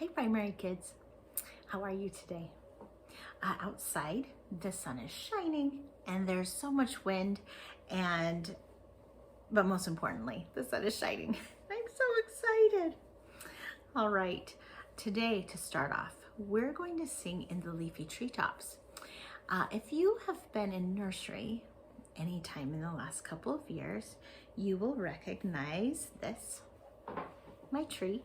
Hi primary kids, how are you today? Outside the sun is shining and there's so much wind but most importantly the sun is shining. I'm so excited. All right, today to start off we're going to sing in the leafy treetops. If you have been in nursery anytime in the last couple of years, you will recognize this, my tree.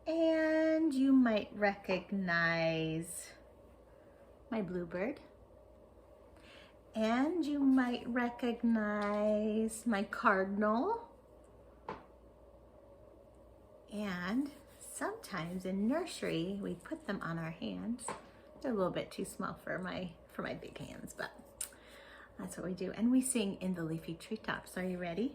And you might recognize my bluebird. And you might recognize my cardinal. And sometimes in nursery, we put them on our hands. They're a little bit too small for my big hands, but that's what we do. And we sing in the leafy treetops. Are you ready?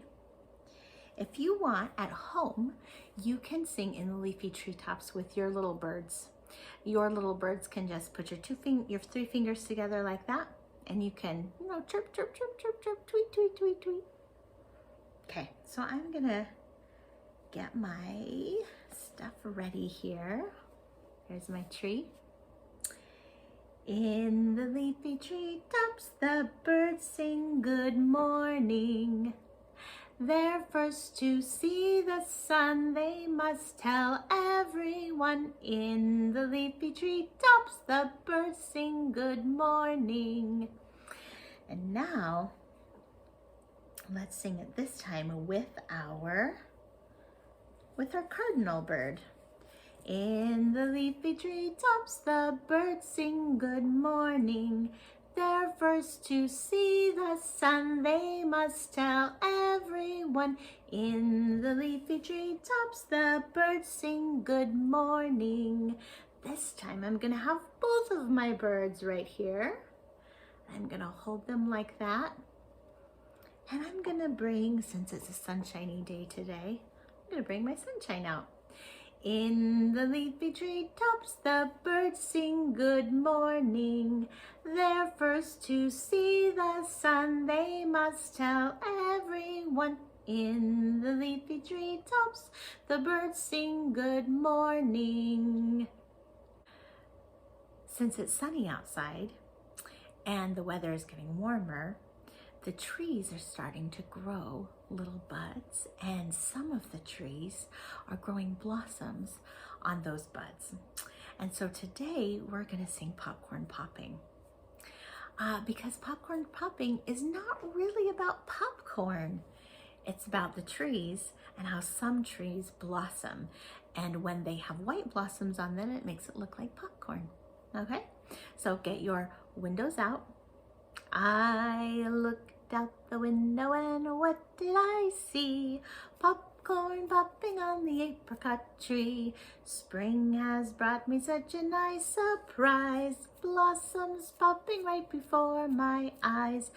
If you want at home, you can sing in the leafy treetops with your little birds. Your little birds can just put your three fingers together like that, and you can, chirp, chirp, chirp, chirp, chirp, tweet, tweet, tweet, tweet. Okay, so I'm gonna get my stuff ready here. Here's my tree. In the leafy treetops, the birds sing good morning. They're first to see the sun, they must tell everyone. In the leafy treetops, the birds sing good morning. And now, let's sing it this time with our cardinal bird. In the leafy treetops, the birds sing good morning. They're first to see the sun, they must tell everyone. In the leafy treetops, the birds sing good morning. This time I'm gonna have both of my birds right here. I'm gonna hold them like that. And I'm gonna bring, since it's a sunshiny day today, I'm gonna bring my sunshine out. In the leafy treetops, the birds sing good morning. They're first to see the sun, they must tell everyone. In the leafy treetops, the birds sing good morning. Since it's sunny outside and the weather is getting warmer, the trees are starting to grow little buds, and some of the trees are growing blossoms on those buds. And so today we're going to sing popcorn popping. Because popcorn popping is not really about popcorn. It's about the trees and how some trees blossom. And when they have white blossoms on them, it makes it look like popcorn. Okay? So get your windows out. I looked out the window and what did I see? Popcorn popping on the apricot tree. Spring has brought me such a nice surprise. Blossoms popping right before my eyes.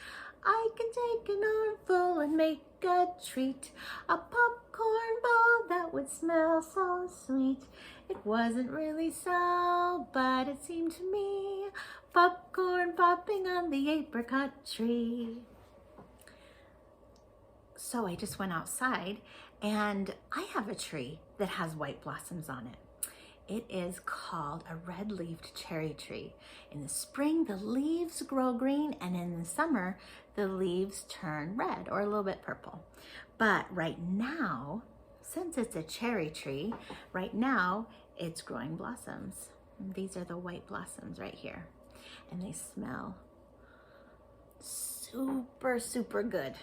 I can take an armful and make a treat. A popcorn ball that would smell so sweet. It wasn't really so, but it seemed to me. Popcorn popping on the apricot tree. So I just went outside and I have a tree that has white blossoms on it. It is called a red-leaved cherry tree. In the spring, the leaves grow green, and in the summer, the leaves turn red or a little bit purple. But right now, since it's a cherry tree, right now it's growing blossoms. These are the white blossoms right here, and they smell super, super good.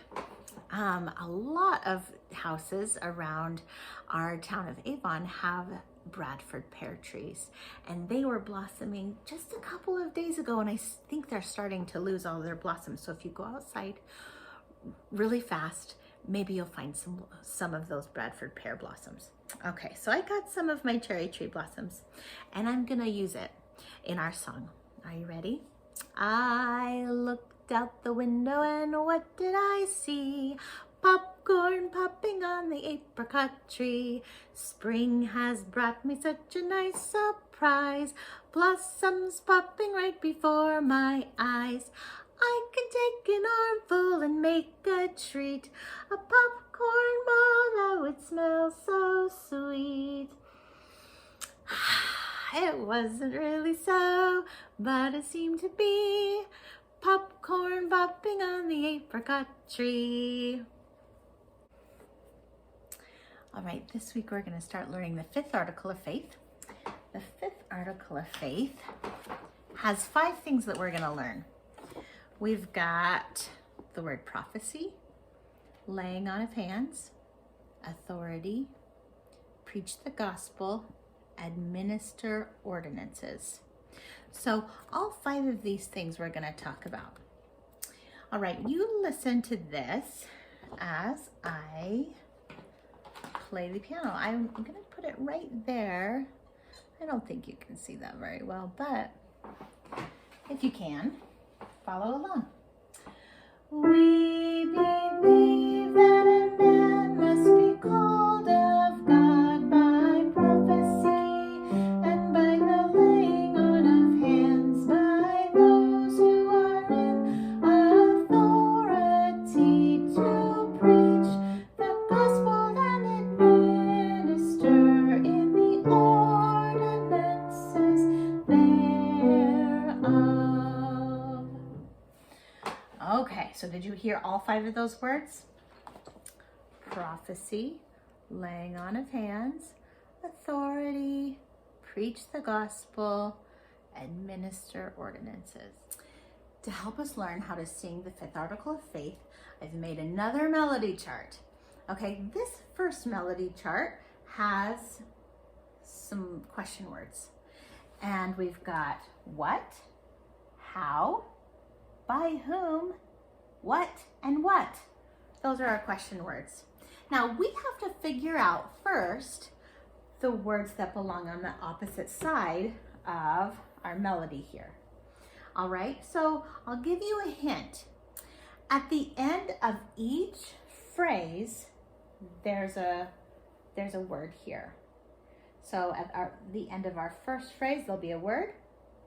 A lot of houses around our town of Avon have Bradford pear trees, and they were blossoming just a couple of days ago, and I think they're starting to lose all their blossoms. So if you go outside really fast, maybe you'll find some of those Bradford pear blossoms. Okay, so I got some of my cherry tree blossoms, and I'm gonna use it in our song. Are you ready? I looked out the window and what did I see? Popcorn popping on the apricot tree. Spring has brought me such a nice surprise. Blossoms popping right before my eyes. I can take an armful and make a treat. A popcorn ball that would smell so sweet. wasn't really so, but it seemed to be popcorn popping on the apricot tree. All right, this week we're going to start learning the fifth article of faith. The fifth article of faith has 5 things that we're going to learn. We've got the word prophecy, laying on of hands, authority, preach the gospel, administer ordinances. So all 5 of these things we're going to talk about. All right, you listen to this as I play the piano. I'm going to put it right there. I don't think you can see that very well, but if you can, follow along. We believe that a man must be called of God by prophecy and by the laying on of hands by those who are in authority to preach the gospel and administer in the ordinances thereof. Okay, so did you hear all 5 of those words? Prophecy, laying on of hands, authority, preach the gospel, administer ordinances. To help us learn how to sing the fifth article of faith, I've made another melody chart. Okay, this first melody chart has some question words. And we've got what, how, by whom, what, and what. Those are our question words. Now we have to figure out first the words that belong on the opposite side of our melody here. All right, so I'll give you a hint. At the end of each phrase, there's a word here. So at the end of our first phrase, there'll be a word.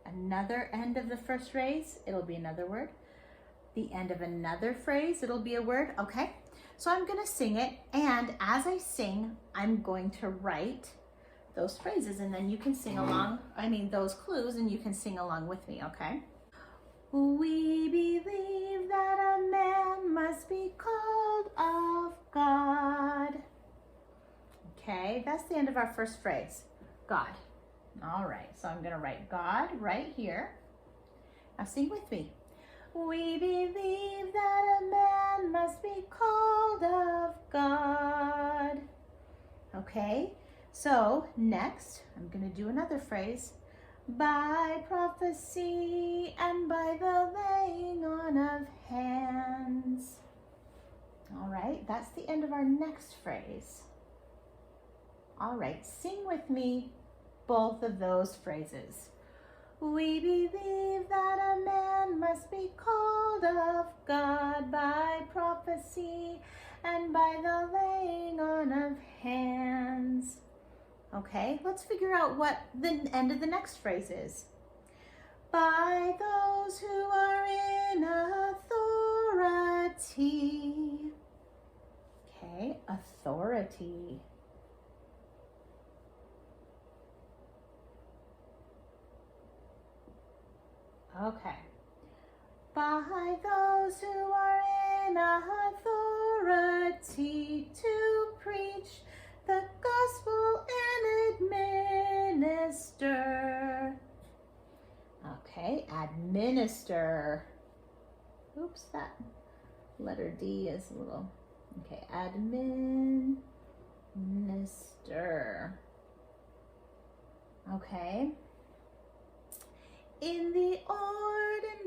Another end of the first phrase, it'll be another word. The end of another phrase, it'll be a word. Okay, so I'm gonna sing it, and as I sing, I'm going to write those phrases, and then you can sing along, those clues, and you can sing along with me, okay? We believe that a man must be called of God. Okay, that's the end of our first phrase, God. All right, so I'm gonna write God right here. Now sing with me. We believe that a man must be called of God. Okay, so next, I'm gonna do another phrase. By prophecy and by the laying on of hands. All right, that's the end of our next phrase. All right, sing with me both of those phrases. We believe that a man must be called of God by prophecy and by the laying on of hands. Okay, let's figure out what the end of the next phrase is. By those who are in authority. Okay, authority. Okay. By those who are in authority to preach the gospel and administer. Okay, administer. Oops, that letter D is a little, okay, administer. Okay. In the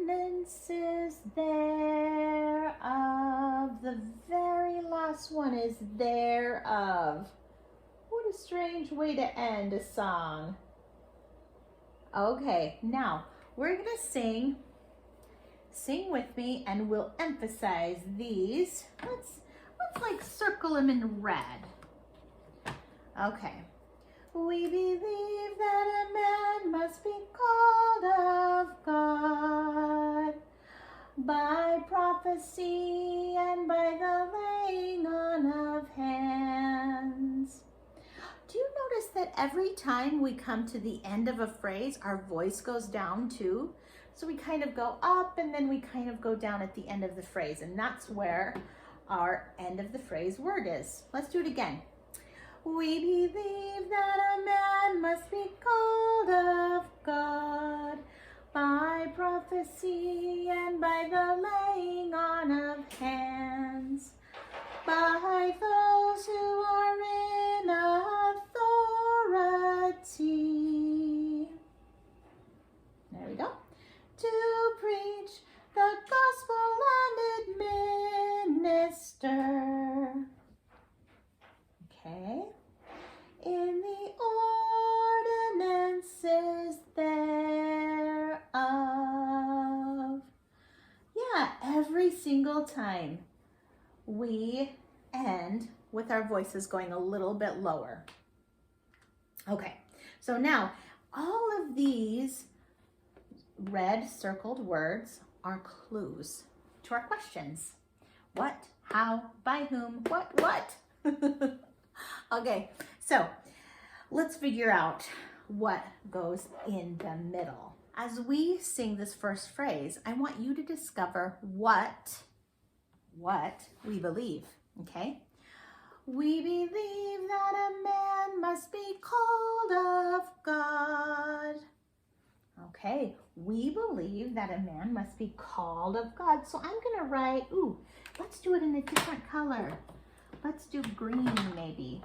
ordinances thereof. The very last one is thereof. What a strange way to end a song. Okay, now we're gonna sing with me, and we'll emphasize these. Let's like circle them in red. Okay. We believe that a man must be called of God by prophecy and by the laying on of hands. Do you notice that every time we come to the end of a phrase, our voice goes down too? So we kind of go up and then we kind of go down at the end of the phrase, and that's where our end of the phrase word is. Let's do it again. We believe that a man must be called of God by prophecy and by the laying on of hands, by those who are in authority. There we go. To preach the gospel and administer. Okay. In the ordinances thereof. Yeah, every single time we end with our voices going a little bit lower. Okay, so now all of these red circled words are clues to our questions. What, how, by whom, what? Okay, so let's figure out what goes in the middle. As we sing this first phrase, I want you to discover what we believe, okay? We believe that a man must be called of God. Okay, we believe that a man must be called of God. So I'm gonna write, let's do it in a different color. Let's do green maybe.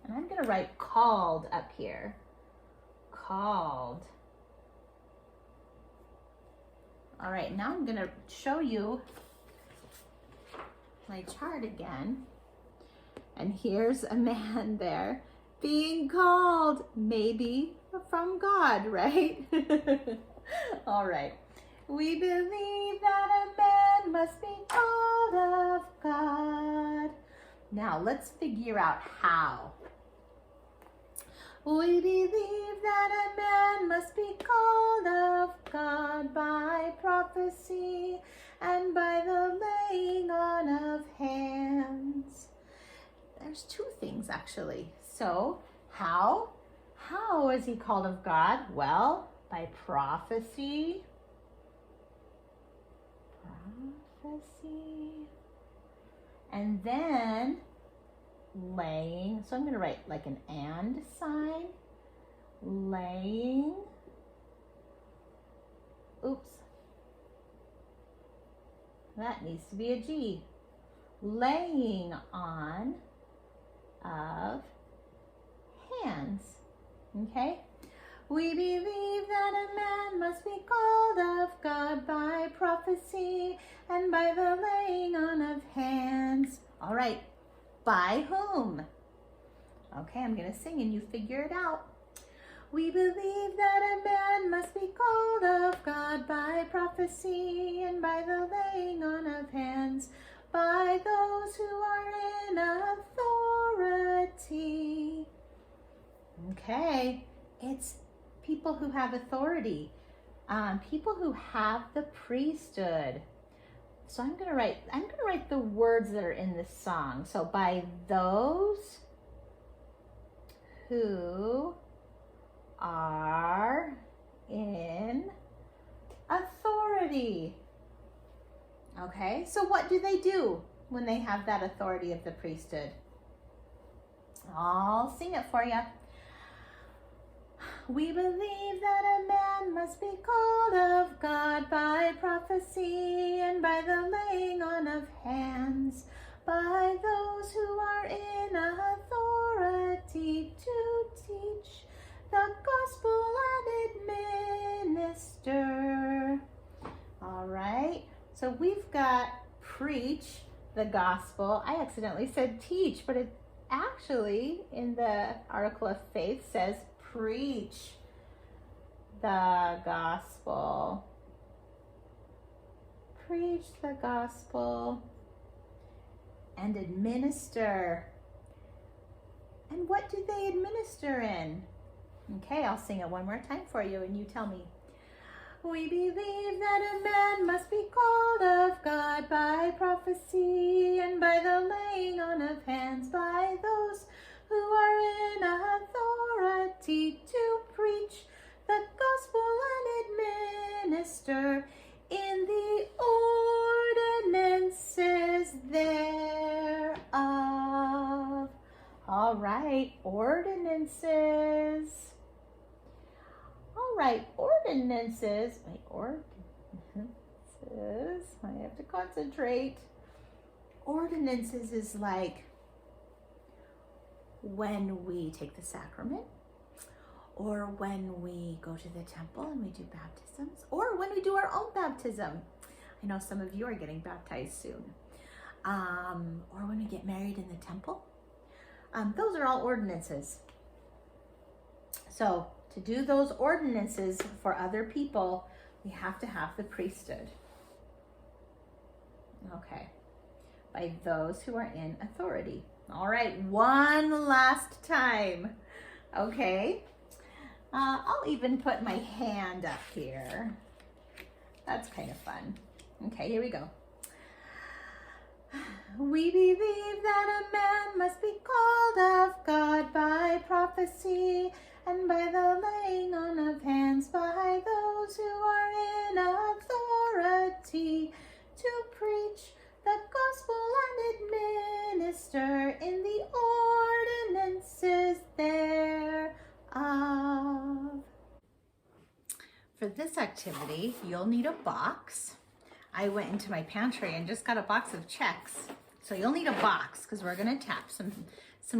And I'm gonna write called up here. Called. All right, now I'm gonna show you my chart again. And here's a man there being called, maybe from God, right? All right. We believe that a man must be called of God. Now let's figure out how. We believe that a man must be called of God by prophecy and by the laying on of hands. There's two things actually. So how is he called of God? Well, by prophecy. And then laying. So I'm going to write like an and sign. Laying. Oops. That needs to be a G. Laying on of hands. Okay? We believe that a man must be called of God by prophecy and by the laying on of hands. All right. By whom? Okay, I'm going to sing and you figure it out. We believe that a man must be called of God by prophecy and by the laying on of hands, by those who are in authority. Okay, it's people who have authority, people who have the priesthood. So I'm going to write the words that are in this song. So by those who are in authority. Okay, so what do they do when they have that authority of the priesthood? I'll sing it for you. We believe that a man must be called of God by prophecy and by the laying on of hands, by those who are in authority to teach the gospel and administer. All right, so we've got preach the gospel. I accidentally said teach, but it actually in the article of faith says preach the gospel. Preach the gospel and administer. And what do they administer in? Okay, I'll sing it one more time for you and you tell me. We believe that a man must be called of God by prophecy and by the laying on of hands, by those who are in authority ordinances. All right, ordinances. Wait, ordinances. I have to concentrate. Ordinances is like when we take the sacrament, or when we go to the temple and we do baptisms, or when we do our own baptism. I know some of you are getting baptized soon. Or when we get married in the temple. Those are all ordinances. So to do those ordinances for other people, we have to have the priesthood. Okay. By those who are in authority. All right, one last time. Okay. I'll even put my hand up here. That's kind of fun. Okay, here we go. We believe that a man must be called of God by prophecy and by the laying on of hands by those who are in authority to preach the gospel and administer in the ordinances thereof. For this activity, you'll need a box. I went into my pantry and just got a box of checks. So you'll need a box because we're gonna tap some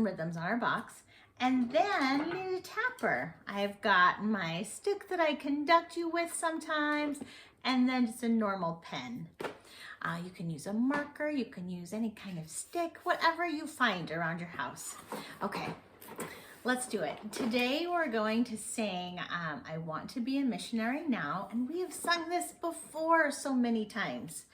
rhythms on our box. And then you need a tapper. I've got my stick that I conduct you with sometimes, and then just a normal pen. You can use a marker, you can use any kind of stick, whatever you find around your house. Okay, let's do it. Today we're going to sing I Want to Be a Missionary Now, and we have sung this before so many times.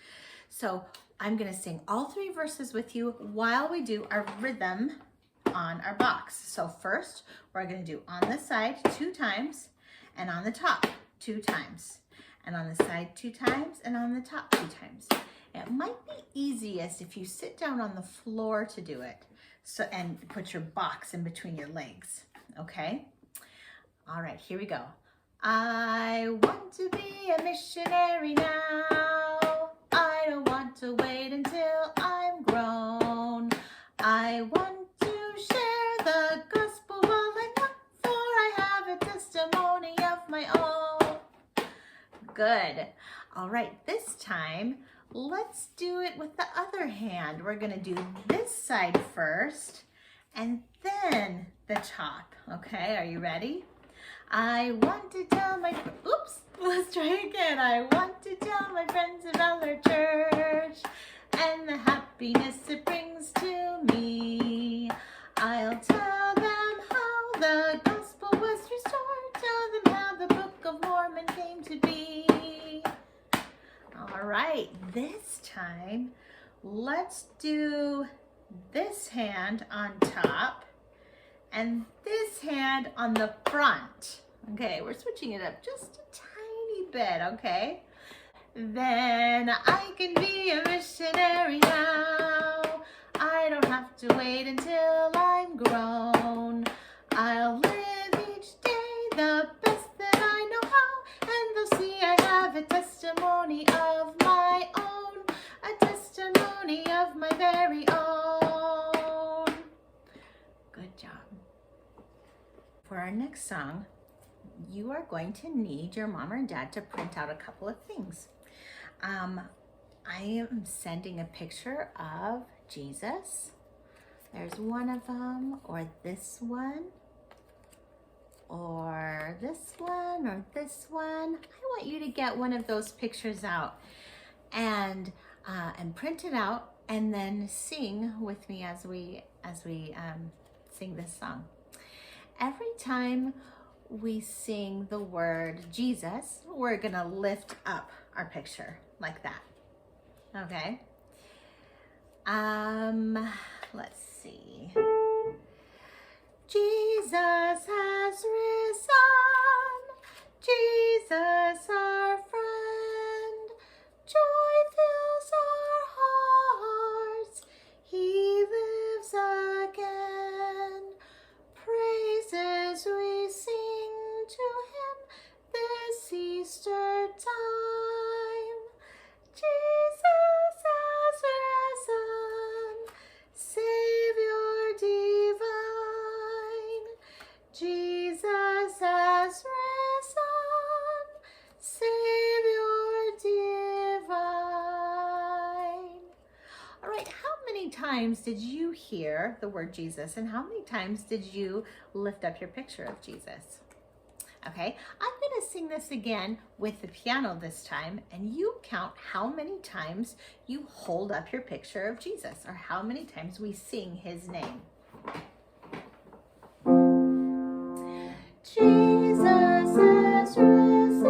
So I'm gonna sing all 3 verses with you while we do our rhythm on our box. So first, we're gonna do on the side 2 times, and on the top 2 times, and on the side 2 times, and on the top 2 times. It might be easiest if you sit down on the floor to do it, so and put your box in between your legs, okay? All right, here we go. I want to be a missionary now. I don't want to wait until I'm grown. I want to share the gospel while I'm young, for I have a testimony of my own. Good. All right, this time, let's do it with the other hand. We're gonna do this side first and then the top, okay? Are you ready? I want to tell my, oops, let's try again. I want to tell my friends about our church and the happiness it brings to me. I'll tell them how the gospel was restored, tell them how the Book of Mormon came to be. All right, this time, let's do this hand on top and this hand on the front. Okay, we're switching it up just a tiny bit, okay? Then I can be a missionary now. I don't have to wait until I'm grown. I'll live each day the best that I know how, and they'll see I have a testimony of my own, a testimony of my very own. Good job. For our next song, you are going to need your mom or dad to print out a couple of things. I am sending a picture of Jesus. There's one of them, or this one, or this one, or this one. I want you to get one of those pictures out and print it out, and then sing with me as we sing this song. Every time we sing the word Jesus, we're gonna lift up our picture like that. Okay? Let's see. Jesus has risen. Jesus our friend. Joy fills our hearts. He lives again. Praises we sing to him this Easter time. Jesus has risen, Savior divine. times did you hear the word Jesus, and how many times did you lift up your picture of Jesus? Okay, I'm going to sing this again with the piano this time, and you count how many times you hold up your picture of Jesus, or how many times we sing his name. Jesus has risen,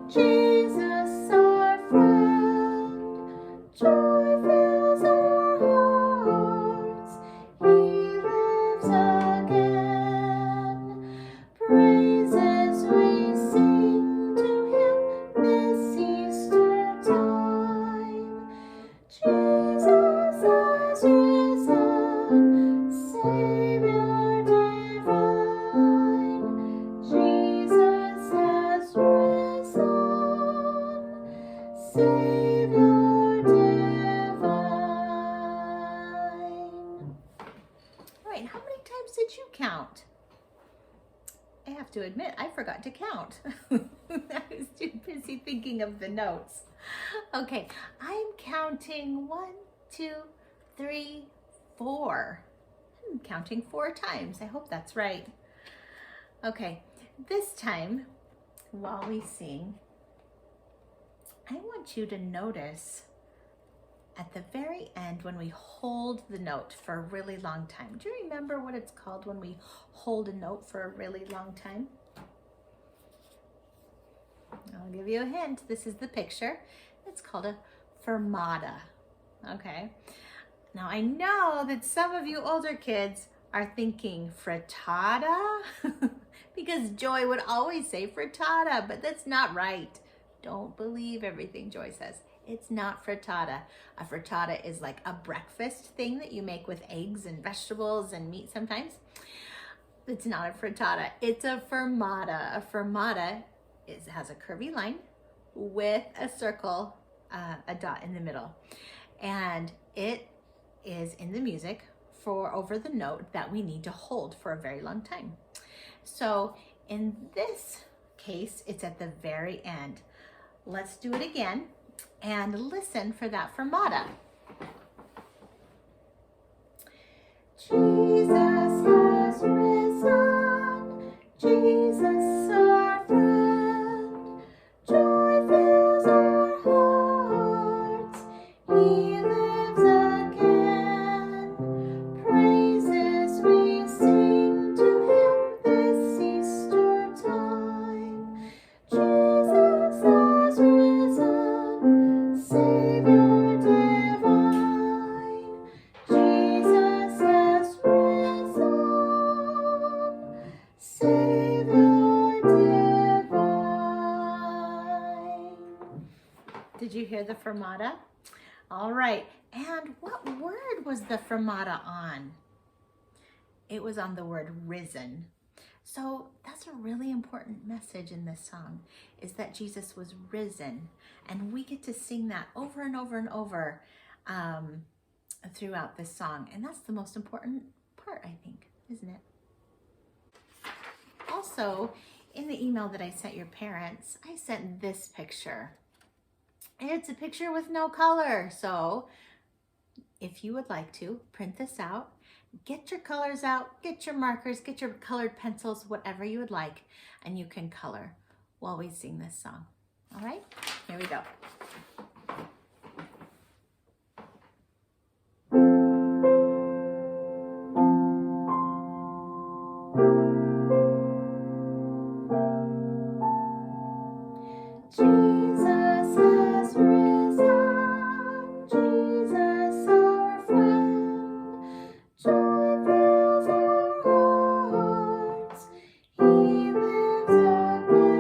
Jesus our friend, joy fills our hearts, he lives again. Praises we sing to him this Easter time. Jesus has risen, Savior divine. Jesus has risen, Savior divine. All right, how many times did you count? I have to admit, I forgot to count. I was too busy thinking of the notes. Okay, I'm counting 1, 2, 3, 4. I'm counting 4 times. I hope that's right. Okay, this time, while we sing, I want you to notice at the very end when we hold the note for a really long time. Do you remember what it's called when we hold a note for a really long time? I'll give you a hint. This is the picture. It's called a fermata. Okay. Now I know that some of you older kids are thinking frittata because Joy would always say frittata, but that's not right. Don't believe everything Joy says. It's not frittata. A frittata is like a breakfast thing that you make with eggs and vegetables and meat sometimes. It's not a frittata. It's a fermata. A fermata has a curvy line with a circle, a dot in the middle. And it is in the music for over the note that we need to hold for a very long time. So in this case, it's at the very end. Let's do it again and listen for that fermata. Jesus has risen, Jesus our friend, joy fills our hearts, he lives again. Praises we sing to him this Easter time. Jesus has risen, Savior divine. Jesus has risen, Savior divine. Did you hear the fermata? All right, and what word was the fermata on? It was on the word risen. So that's a really important message in this song, is that Jesus was risen, and we get to sing that over and over and over throughout this song, and that's the most important part, I think, isn't it? Also, in the email that I sent your parents, I sent this picture. It's a picture with no color, so if you would like to print this out, get your colors out, get your markers, get your colored pencils, whatever you would like, and you can color while we sing this song. All right, here we go. Jesus has risen, Jesus our friend, joy fills our hearts, he lives again.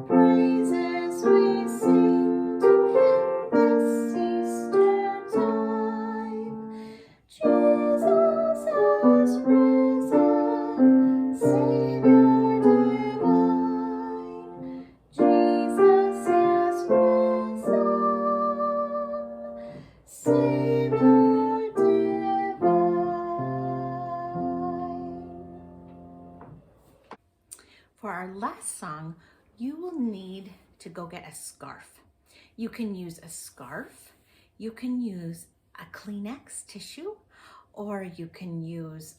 Praises we sing to him this Easter time. Jesus has risen, Savior divine. Jesus has risen, Savior divine. For our last song, you will need to go get a scarf. You can use a scarf, you can use a Kleenex tissue, or you can use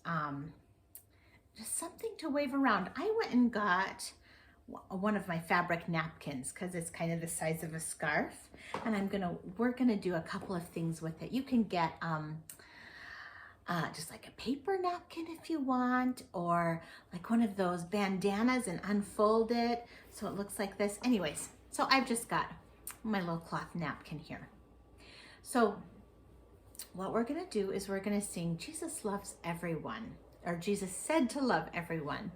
just something to wave around. I went and got one of my fabric napkins because it's kind of the size of a scarf, and we're gonna do a couple of things with it. You can get just like a paper napkin if you want, or like one of those bandanas and unfold it so it looks like this. Anyways, so I've just got my little cloth napkin here. So what we're gonna do is we're gonna sing Jesus Loves Everyone, or Jesus said to love everyone.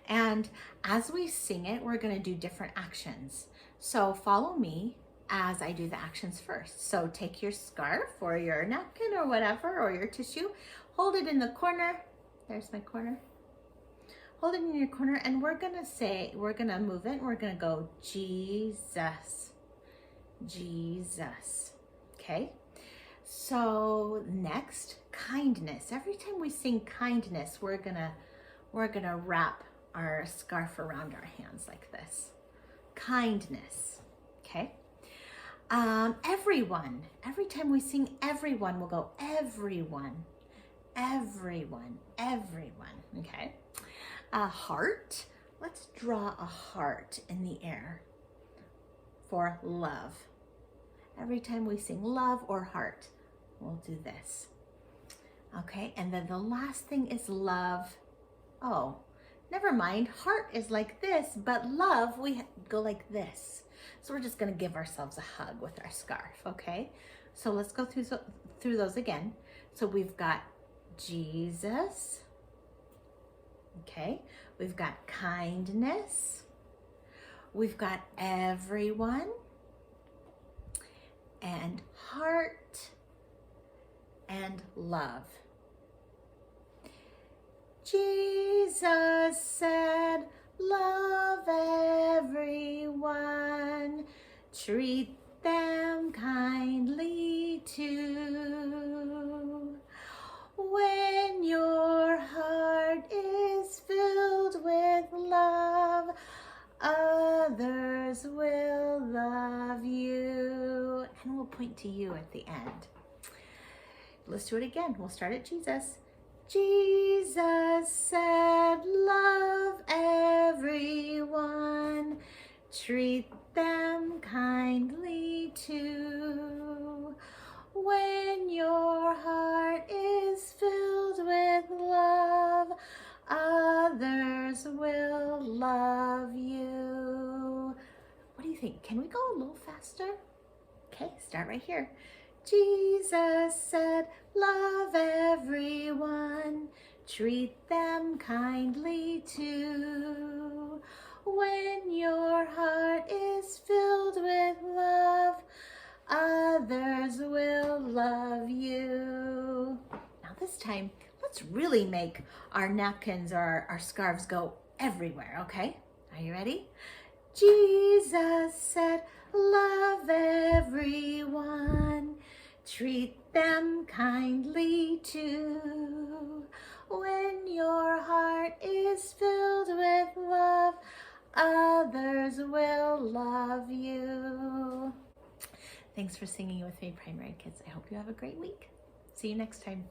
And as we sing it, we're gonna do different actions. So follow me as I do the actions first. So take your scarf or your napkin or whatever, or your tissue, hold it in the corner. There's my corner. Hold it in your corner, and we're gonna move it. We're gonna go Jesus, Jesus, okay? So next, kindness. Every time we sing kindness, we're gonna wrap our scarf around our hands like this. Kindness, okay? Everyone. Every time we sing everyone, we'll go everyone, everyone, everyone, okay? Heart. Let's draw a heart in the air for love. Every time we sing love or heart, we'll do this. Okay, and then the last thing is love. Oh, never mind. Heart is like this, but love, we go like this. So we're just gonna give ourselves a hug with our scarf, okay? So let's go through those again. So we've got Jesus, okay? We've got kindness. We've got everyone, and heart, and love. Jesus said, love everyone, treat them kindly too. When your heart is filled with love, others will love you. And we'll point to you at the end. Let's do it again. We'll start at Jesus. Jesus said, love everyone, treat them kindly too. When your heart is filled with love, others will love you. What do you think? Can we go a little faster? Okay, start right here. Jesus said, love everyone, treat them kindly too. When your heart is filled with love, others will love you. Now this time, let's really make our napkins or our scarves go everywhere, okay? Are you ready? Jesus said, love everyone, treat them kindly too. When your heart is filled with love, others will love you. Thanks for singing with me, primary kids. I hope you have a great week. See you next time.